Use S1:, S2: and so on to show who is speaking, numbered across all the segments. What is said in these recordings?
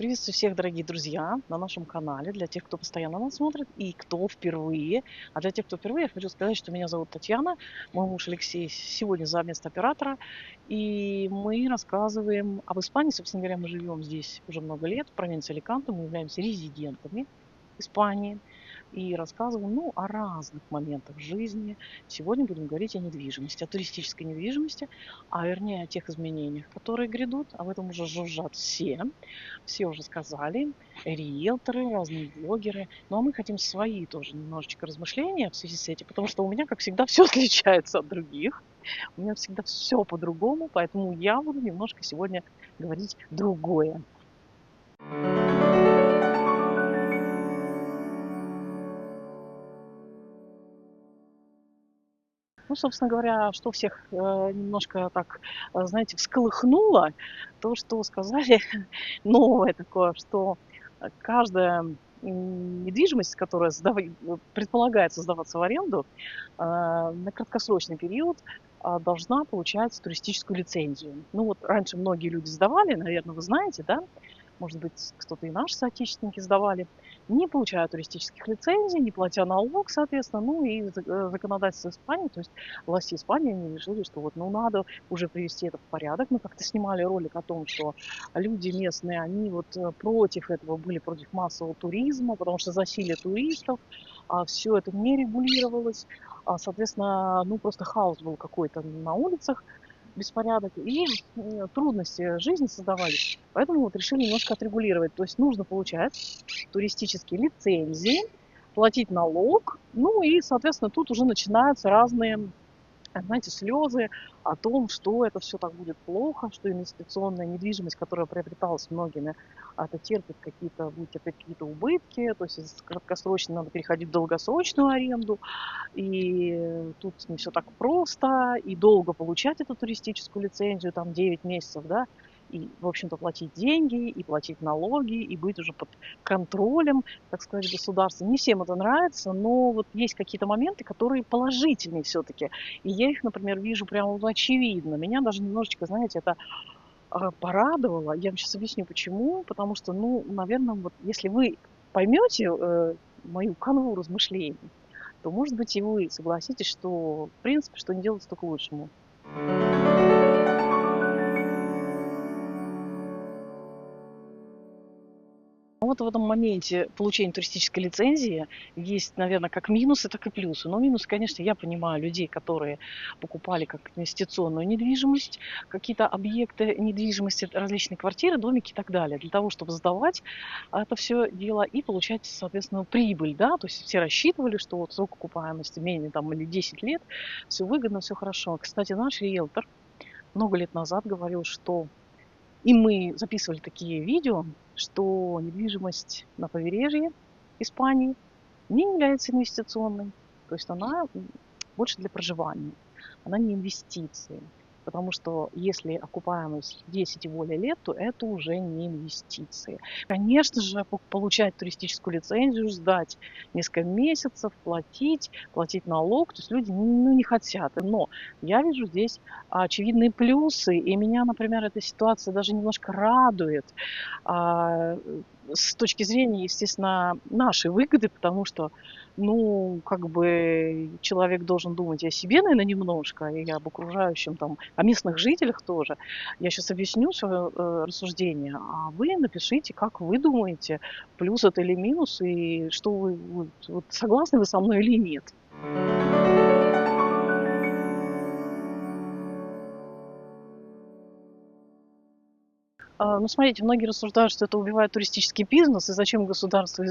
S1: Приветствую всех, дорогие друзья, на нашем канале, для тех, кто постоянно нас смотрит и кто впервые. А для тех, кто впервые, я хочу сказать, что меня зовут Татьяна, мой муж Алексей сегодня за место оператора, и мы рассказываем об Испании. Собственно говоря, мы живем здесь уже много лет, в провинции Аликанте, мы являемся резидентами Испании и рассказываем, о разных моментах жизни. Сегодня будем говорить о недвижимости, о туристической недвижимости, а вернее о тех изменениях, которые грядут. Об этом уже жужжат все уже сказали, риэлторы, разные блогеры. Ну, а мы хотим свои тоже немножечко размышления в связи с этим, потому что у меня, как всегда, все отличается от других. У меня всегда все по-другому, поэтому я буду немножко сегодня говорить другое. Ну, собственно говоря, что всех немножко так, знаете, всколыхнуло, то, что сказали новое такое, что каждая недвижимость, которая предполагается сдаваться в аренду, на краткосрочный период должна получать туристическую лицензию. Ну вот раньше многие люди сдавали, наверное, вы знаете, да? Может быть, кто-то и наши соотечественники сдавали, не получая туристических лицензий, не платя налог, соответственно, ну и законодательство Испании, то есть власти Испании, они решили, что вот, надо уже привести это в порядок. Мы как-то снимали ролик о том, что люди местные, они вот против этого были, против массового туризма, потому что засилие туристов, все это не регулировалось, соответственно, просто хаос был какой-то на улицах, беспорядок и трудности жизни создавались. Поэтому вот решили немножко отрегулировать. То есть нужно получать туристические лицензии, платить налог, ну и, соответственно, тут уже начинаются разные, знаете, слезы о том, что это все так будет плохо, что инвестиционная недвижимость, которая приобреталась многими, это будет терпеть какие-то убытки, то есть из краткосрочной надо переходить в долгосрочную аренду, и тут не все так просто, и долго получать эту туристическую лицензию, там 9 месяцев, да, и, в общем-то, платить деньги, и платить налоги, и быть уже под контролем, так сказать, государства. Не всем это нравится, но вот есть какие-то моменты, которые положительные все-таки. И я их, например, вижу прямо очевидно. Меня даже немножечко, знаете, это порадовало. Я вам сейчас объясню, почему. Потому что, наверное, вот если вы поймете мою канву размышлений, то, может быть, и вы согласитесь, что, в принципе, что не делается, только к лучшему. Вот в этом моменте получения туристической лицензии есть, наверное, как минусы, так и плюсы. Но минусы, конечно, я понимаю людей, которые покупали как инвестиционную недвижимость, какие-то объекты недвижимости, различные квартиры, домики и так далее, для того, чтобы сдавать это все дело и получать, соответственно, прибыль, да, то есть все рассчитывали, что вот срок окупаемости менее там или 10 лет, все выгодно, все хорошо. Кстати, наш риэлтор много лет назад говорил, что и мы записывали такие видео, что недвижимость на побережье Испании не является инвестиционной. То есть она больше для проживания. Она не инвестиции. Потому что если окупаемость 10 и более лет, то это уже не инвестиции. Конечно же, получать туристическую лицензию, ждать несколько месяцев, платить налог, то есть люди не хотят. Но я вижу здесь очевидные плюсы, и меня, например, эта ситуация даже немножко радует а, с точки зрения, естественно, нашей выгоды, потому что, как бы человек должен думать и о себе, наверное, немножко, и об окружающем, там, о местных жителях тоже. Я сейчас объясню свое рассуждение, а вы напишите, как вы думаете, плюс это или минус, и что вы, вот согласны вы со мной или нет. Смотрите, многие рассуждают, что это убивает туристический бизнес, и зачем государство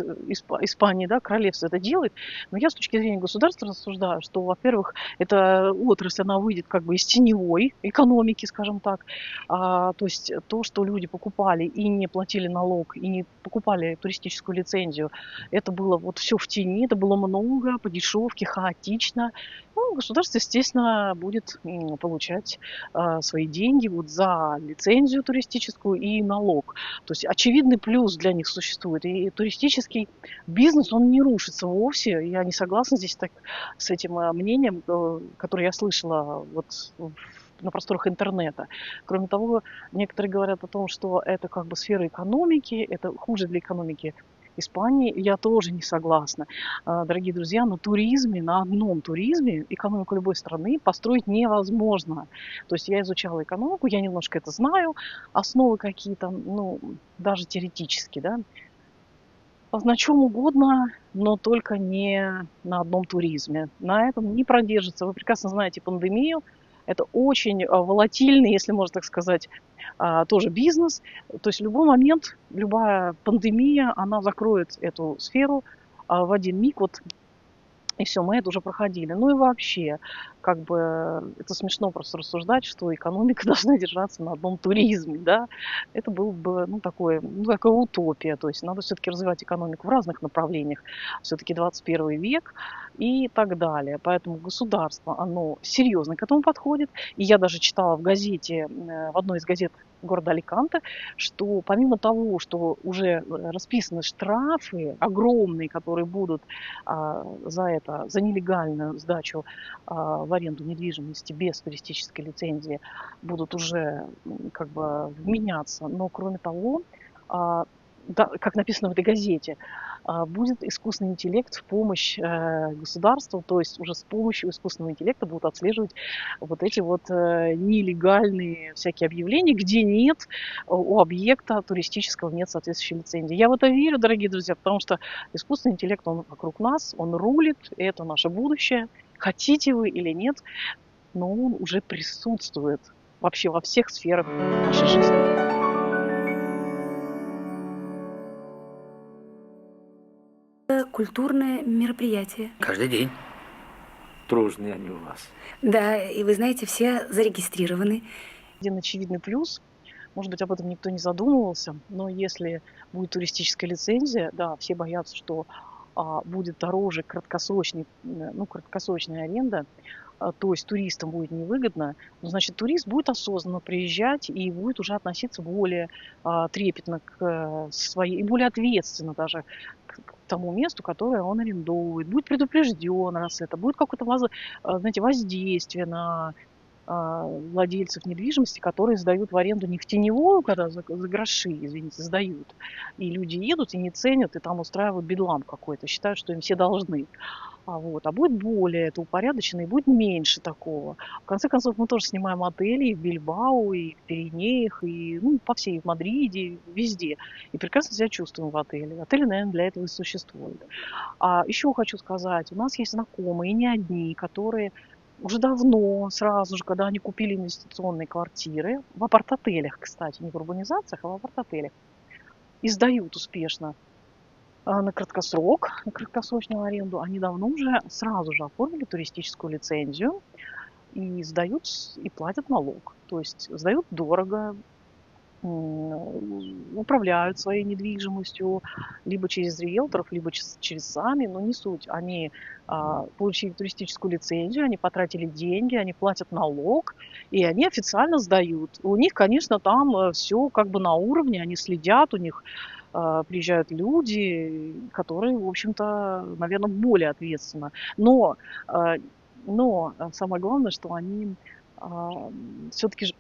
S1: Испании, да, королевство это делает. Но я с точки зрения государства рассуждаю, что, во-первых, эта отрасль, она выйдет как бы из теневой экономики, скажем так. То есть то, что люди покупали и не платили налог, и не покупали туристическую лицензию, это было вот все в тени, это было много, по дешевке, хаотично. Государство, естественно, будет получать свои деньги вот за лицензию туристическую и налог. То есть очевидный плюс для них существует. И туристический бизнес, он не рушится вовсе. Я не согласна здесь так с этим мнением, которое я слышала вот на просторах интернета. Кроме того, некоторые говорят о том, что это как бы сфера экономики, это хуже для экономики Испании. Я тоже не согласна. Дорогие друзья, на туризме, на одном туризме экономику любой страны построить невозможно. То есть я изучала экономику, я немножко это знаю, основы какие-то, ну, даже теоретически, да, на чем угодно, но только не на одном туризме. На этом не продержится. Вы прекрасно знаете пандемию. Это очень волатильный, если можно так сказать, тоже бизнес. То есть в любой момент, любая пандемия, она закроет эту сферу в один миг. Вот и все, мы это уже проходили. Ну и вообще, как бы это смешно просто рассуждать, что экономика должна держаться на одном туризме, да. Это было бы, ну, такое, ну, такая утопия. То есть надо все-таки развивать экономику в разных направлениях. Все-таки 21 век и так далее. Поэтому государство, оно серьезно к этому подходит. И я даже читала в газете, в одной из газет города Аликанте, что помимо того, что уже расписаны штрафы огромные, которые будут за это, за нелегальную сдачу в аренду недвижимости без туристической лицензии, будут уже как бы вменяться. Но кроме того, да, как написано в этой газете, будет искусственный интеллект в помощь государству, то есть уже с помощью искусственного интеллекта будут отслеживать вот эти вот нелегальные всякие объявления, где нет у объекта туристического нет соответствующей лицензии. Я в это верю, дорогие друзья, потому что искусственный интеллект, он вокруг нас, он рулит, и это наше будущее. Хотите вы или нет, но он уже присутствует вообще во всех сферах нашей жизни.
S2: Культурное мероприятие.
S3: Каждый день.
S4: Дружные они у вас.
S2: Да, и вы знаете, все зарегистрированы.
S1: Один очевидный плюс, может быть, об этом никто не задумывался, но если будет туристическая лицензия, да, все боятся, что будет дороже краткосрочная аренда, то есть туристам будет невыгодно, но, значит, турист будет осознанно приезжать и будет уже относиться более трепетно к своей, и более ответственно даже к тому месту, которое он арендует, будет предупрежден, раз это будет какое-то, знаете, воздействие на владельцев недвижимости, которые сдают в аренду не в теневую, когда за гроши, извините, сдают, и люди едут и не ценят, и там устраивают бедлам какой-то, считают, что им все должны. А будет более это упорядочено, и будет меньше такого. В конце концов, мы тоже снимаем отели и в Бильбао, и в Пиренеях, и по всей, в Мадриде, везде. И прекрасно себя чувствуем в отеле. Отели, наверное, для этого и существуют. А еще хочу сказать, у нас есть знакомые, и не одни, которые уже давно, сразу же, когда они купили инвестиционные квартиры, в апарт-отелях, кстати, не в урбанизациях, а в апарт-отелях, и сдают успешно на краткосрочную аренду, они давно уже сразу же оформили туристическую лицензию и сдают, и платят налог. То есть сдают дорого, управляют своей недвижимостью либо через риэлторов, либо через сами, но не суть. Они получили туристическую лицензию, они потратили деньги, они платят налог, и они официально сдают. У них, конечно, там все как бы на уровне, они следят, у них приезжают люди, которые, в общем-то, наверное, более ответственно. Но самое главное, что они все-таки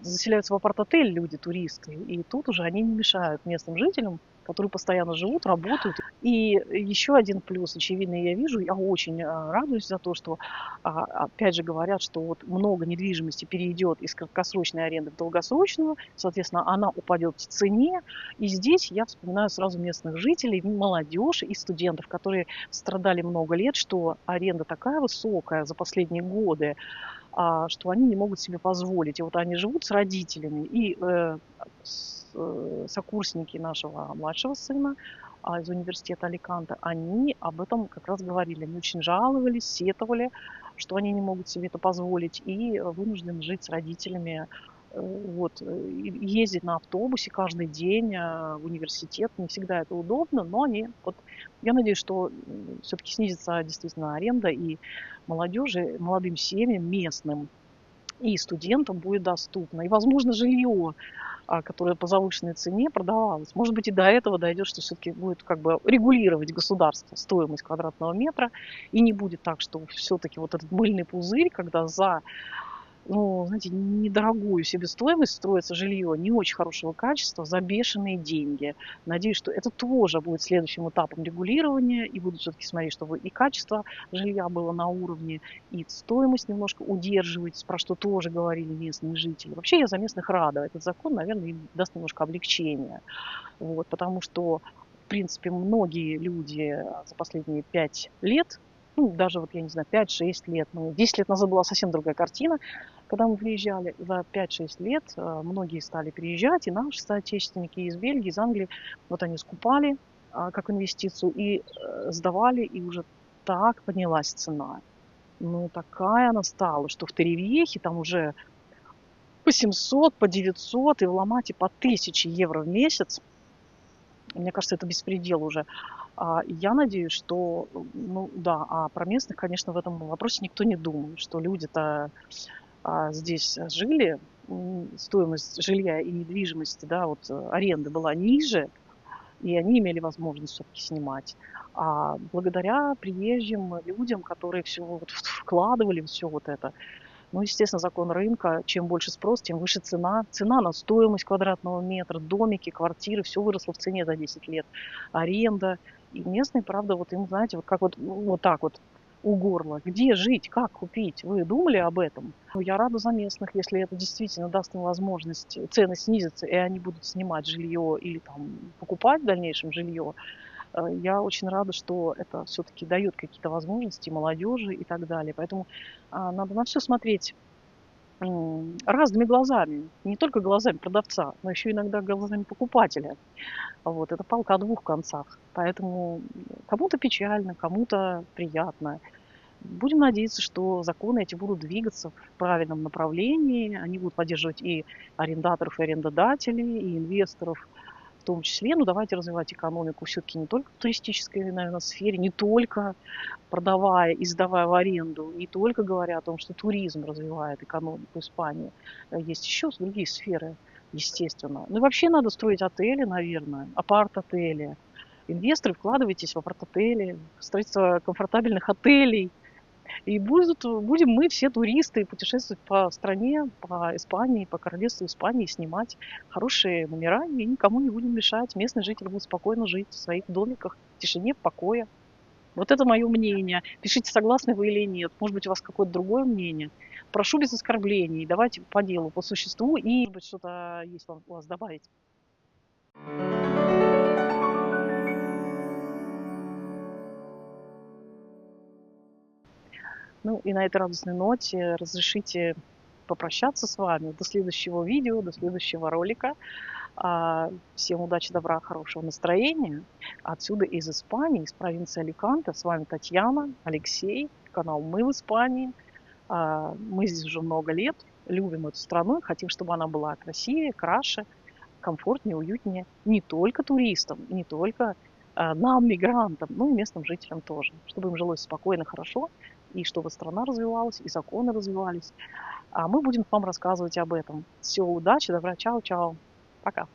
S1: заселяются в апарт-отель люди, туристы, и тут уже они не мешают местным жителям, которые постоянно живут, работают. И еще один плюс, очевидный, я вижу, я очень радуюсь за то, что, опять же, говорят, что вот много недвижимости перейдет из краткосрочной аренды в долгосрочную, соответственно, она упадет в цене. И здесь я вспоминаю сразу местных жителей, молодежь и студентов, которые страдали много лет, что аренда такая высокая за последние годы, что они не могут себе позволить. И вот они живут с родителями, и сокурсники нашего младшего сына из университета Аликанте, они об этом как раз говорили. Они очень жаловались, сетовали, что они не могут себе это позволить, и вынуждены жить с родителями, ездить на автобусе каждый день в университет. Не всегда это удобно, но я надеюсь, что все-таки снизится действительно аренда, и молодежи, молодым семьям, местным и студентам будет доступно. И, возможно, жилье, которое по завышенной цене продавалось. Может быть, и до этого дойдет, что все-таки будет как бы регулировать государство стоимость квадратного метра, и не будет так, что все-таки вот этот мыльный пузырь, когда за ну, знаете, недорогую себестоимость строится жилье не очень хорошего качества за бешеные деньги. Надеюсь, что это тоже будет следующим этапом регулирования, и будут все-таки смотреть, чтобы и качество жилья было на уровне, и стоимость немножко удерживать, про что тоже говорили местные жители. Вообще я за местных рада. Этот закон, наверное, им даст немножко облегчения. Вот, потому что, в принципе, многие люди за последние 5 лет, ну, даже вот, я не знаю, 5-6 лет, ну, 10 лет назад была совсем другая картина, когда мы приезжали, за 5-6 лет многие стали переезжать, и наши соотечественники из Бельгии, из Англии, вот они скупали как инвестицию и сдавали, и уже так поднялась цена. Ну, такая она стала, что в Теревьехе там уже по 700, по 900 и в Ламате по 1000 евро в месяц. Мне кажется, это беспредел уже. Я надеюсь, что, ну да, про местных, конечно, в этом вопросе никто не думает, что люди-то здесь жили, стоимость жилья и недвижимости, да, вот аренды была ниже, и они имели возможность все-таки снимать. А благодаря приезжим людям, которые все вот вкладывали все вот это, ну, естественно, закон рынка, чем больше спрос, тем выше цена. Цена на стоимость квадратного метра, домики, квартиры, все выросло в цене за 10 лет. Аренда. И местные, правда, вот им, знаете, вот как вот, вот так вот у горла. Где жить, как купить? Вы думали об этом? Ну, я рада за местных, если это действительно даст им возможность, цены снизятся, и они будут снимать жилье или там покупать в дальнейшем жилье. Я очень рада, что это все-таки дает какие-то возможности молодежи и так далее. Поэтому надо на все смотреть разными глазами. Не только глазами продавца, но еще иногда глазами покупателя. Вот, это палка о двух концах. Поэтому кому-то печально, кому-то приятно. Будем надеяться, что законы эти будут двигаться в правильном направлении. Они будут поддерживать и арендаторов, и арендодателей, и инвесторов в том числе. Ну, давайте развивать экономику все-таки не только в туристической, наверное, сфере, не только продавая и сдавая в аренду, не только говоря о том, что туризм развивает экономику Испании. Есть еще другие сферы, естественно. Ну и вообще надо строить отели, наверное, апарт-отели. Инвесторы, вкладывайтесь в апарт-отели, в строительство комфортабельных отелей. И будем мы все туристы путешествовать по стране, по Испании, по королевству Испании, снимать хорошие номера и никому не будем мешать. Местные жители будут спокойно жить в своих домиках, в тишине, в покое. Вот это мое мнение. Пишите, согласны вы или нет. Может быть, у вас какое-то другое мнение. Прошу без оскорблений. Давайте по делу, по существу. И, может быть, что-то есть вам у вас добавить. Ну и на этой радостной ноте разрешите попрощаться с вами. До следующего видео, до следующего ролика. Всем удачи, добра, хорошего настроения. Отсюда из Испании, из провинции Аликанте. С вами Татьяна, Алексей, канал «Мы в Испании». Мы здесь уже много лет, любим эту страну, хотим, чтобы она была красивее, краше, комфортнее, уютнее не только туристам, не только нам, мигрантам, но и местным жителям тоже, чтобы им жилось спокойно, хорошо, и чтобы страна развивалась, и законы развивались. А мы будем вам рассказывать об этом. Всего удачи, добра, чао-чао, пока.